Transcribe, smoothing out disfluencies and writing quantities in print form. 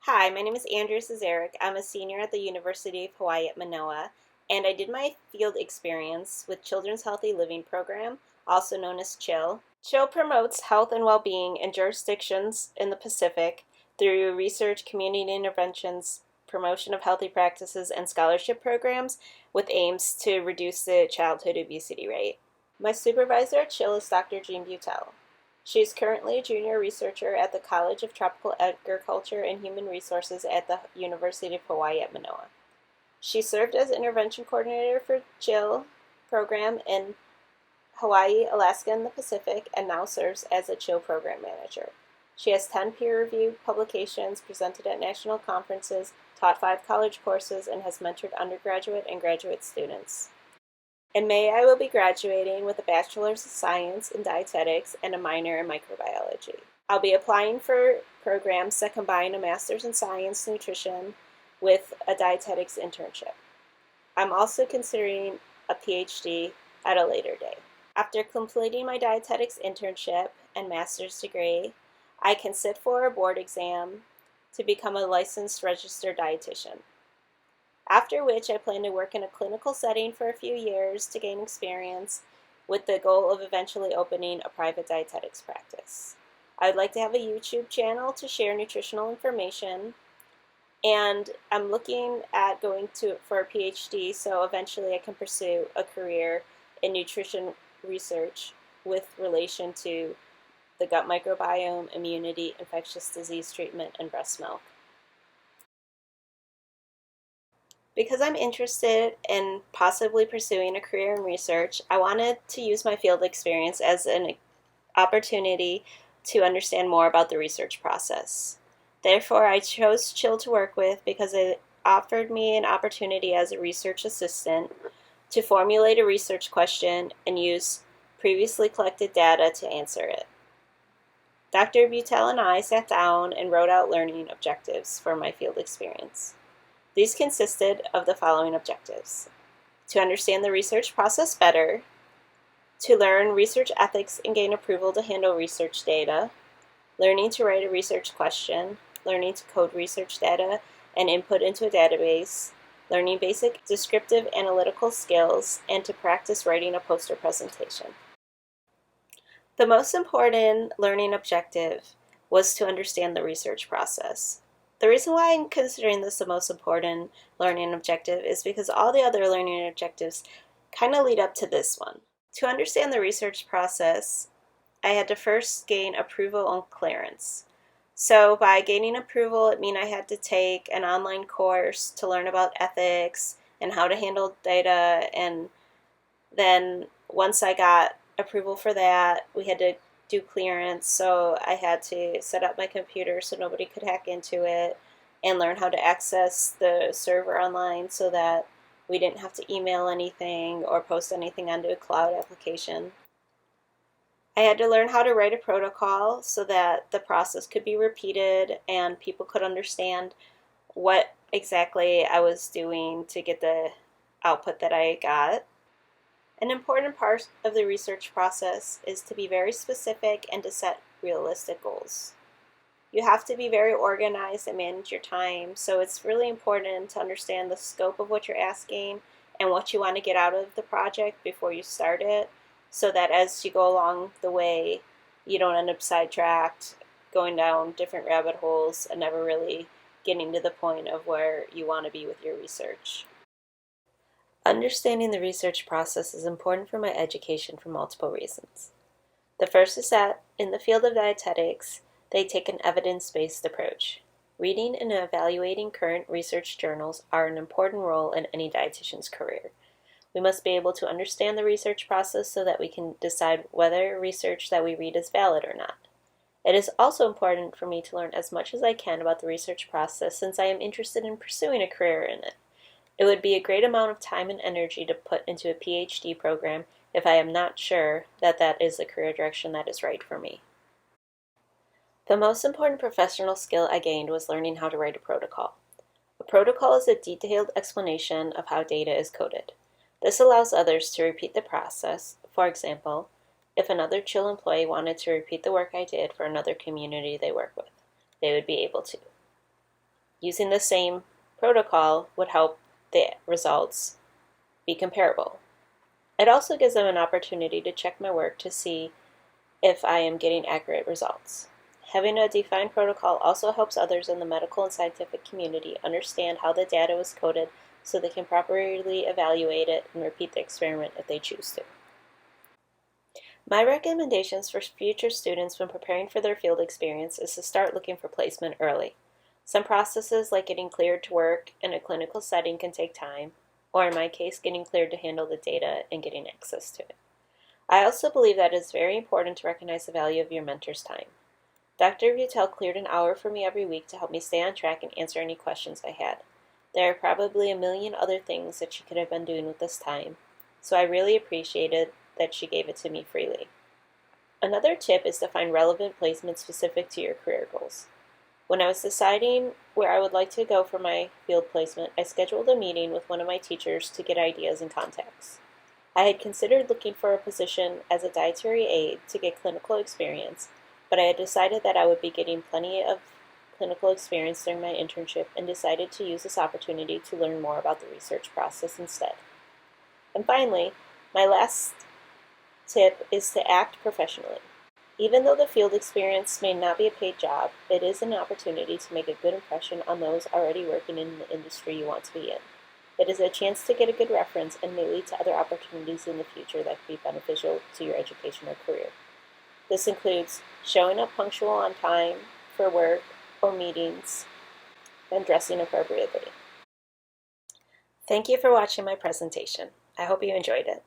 Hi, my name is Andrea Cesaric. I'm a senior at the University of Hawaii at Manoa, and I did my field experience with Children's Healthy Living Program, also known as CHILL. CHILL promotes health and well-being in jurisdictions in the Pacific through research, community interventions, promotion of healthy practices, and scholarship programs with aims to reduce the childhood obesity rate. My supervisor at CHILL is Dr. Jean Butel. She is currently a junior researcher at the College of Tropical Agriculture and Human Resources at the University of Hawaii at Manoa. She served as intervention coordinator for CHILL program in Hawaii, Alaska, and the Pacific, and now serves as a CHILL program manager. She has 10 peer-reviewed publications, presented at national conferences, taught 5 college courses, and has mentored undergraduate and graduate students. In May, I will be graduating with a Bachelor's of Science in Dietetics and a minor in Microbiology. I'll be applying for programs that combine a Master's in Science Nutrition with a dietetics internship. I'm also considering a PhD at a later date. After completing my dietetics internship and master's degree, I can sit for a board exam to become a licensed registered dietitian. After which I plan to work in a clinical setting for a few years to gain experience with the goal of eventually opening a private dietetics practice. I would like to have a YouTube channel to share nutritional information, and I'm looking at going for a PhD so eventually I can pursue a career in nutrition research with relation to the gut microbiome, immunity, infectious disease treatment, and breast milk. Because I'm interested in possibly pursuing a career in research, I wanted to use my field experience as an opportunity to understand more about the research process. Therefore, I chose CHILL to work with because it offered me an opportunity as a research assistant to formulate a research question and use previously collected data to answer it. Dr. Butel and I sat down and wrote out learning objectives for my field experience. These consisted of the following objectives: to understand the research process better, to learn research ethics and gain approval to handle research data, learning to write a research question, learning to code research data and input into a database, learning basic descriptive analytical skills, and to practice writing a poster presentation. The most important learning objective was to understand the research process. The reason why I'm considering this the most important learning objective is because all the other learning objectives kind of lead up to this one. To understand the research process, I had to first gain approval and clearance. So by gaining approval, it means I had to take an online course to learn about ethics and how to handle data, and then once I got approval for that, we had to do clearance, so I had to set up my computer so nobody could hack into it and learn how to access the server online so that we didn't have to email anything or post anything onto a cloud application. I had to learn how to write a protocol so that the process could be repeated and people could understand what exactly I was doing to get the output that I got. An important part of the research process is to be very specific and to set realistic goals. You have to be very organized and manage your time, so it's really important to understand the scope of what you're asking and what you want to get out of the project before you start it, so that as you go along the way, you don't end up sidetracked, going down different rabbit holes, and never really getting to the point of where you want to be with your research. Understanding the research process is important for my education for multiple reasons. The first is that, in the field of dietetics, they take an evidence-based approach. Reading and evaluating current research journals are an important role in any dietitian's career. We must be able to understand the research process so that we can decide whether research that we read is valid or not. It is also important for me to learn as much as I can about the research process since I am interested in pursuing a career in it. It would be a great amount of time and energy to put into a PhD program if I am not sure that that is the career direction that is right for me. The most important professional skill I gained was learning how to write a protocol. A protocol is a detailed explanation of how data is coded. This allows others to repeat the process. For example, if another CHILL employee wanted to repeat the work I did for another community they work with, they would be able to. Using the same protocol would help the results be comparable. It also gives them an opportunity to check my work to see if I am getting accurate results. Having a defined protocol also helps others in the medical and scientific community understand how the data was coded so they can properly evaluate it and repeat the experiment if they choose to. My recommendations for future students when preparing for their field experience is to start looking for placement early. Some processes like getting cleared to work in a clinical setting can take time, or in my case, getting cleared to handle the data and getting access to it. I also believe that it is very important to recognize the value of your mentor's time. Dr. Butel cleared an hour for me every week to help me stay on track and answer any questions I had. There are probably a million other things that she could have been doing with this time, so I really appreciated that she gave it to me freely. Another tip is to find relevant placements specific to your career goals. When I was deciding where I would like to go for my field placement, I scheduled a meeting with one of my teachers to get ideas and contacts. I had considered looking for a position as a dietary aide to get clinical experience, but I had decided that I would be getting plenty of clinical experience during my internship and decided to use this opportunity to learn more about the research process instead. And finally, my last tip is to act professionally. Even though the field experience may not be a paid job, it is an opportunity to make a good impression on those already working in the industry you want to be in. It is a chance to get a good reference and may lead to other opportunities in the future that could be beneficial to your education or career. This includes showing up punctual on time for work or meetings and dressing appropriately. Thank you for watching my presentation. I hope you enjoyed it.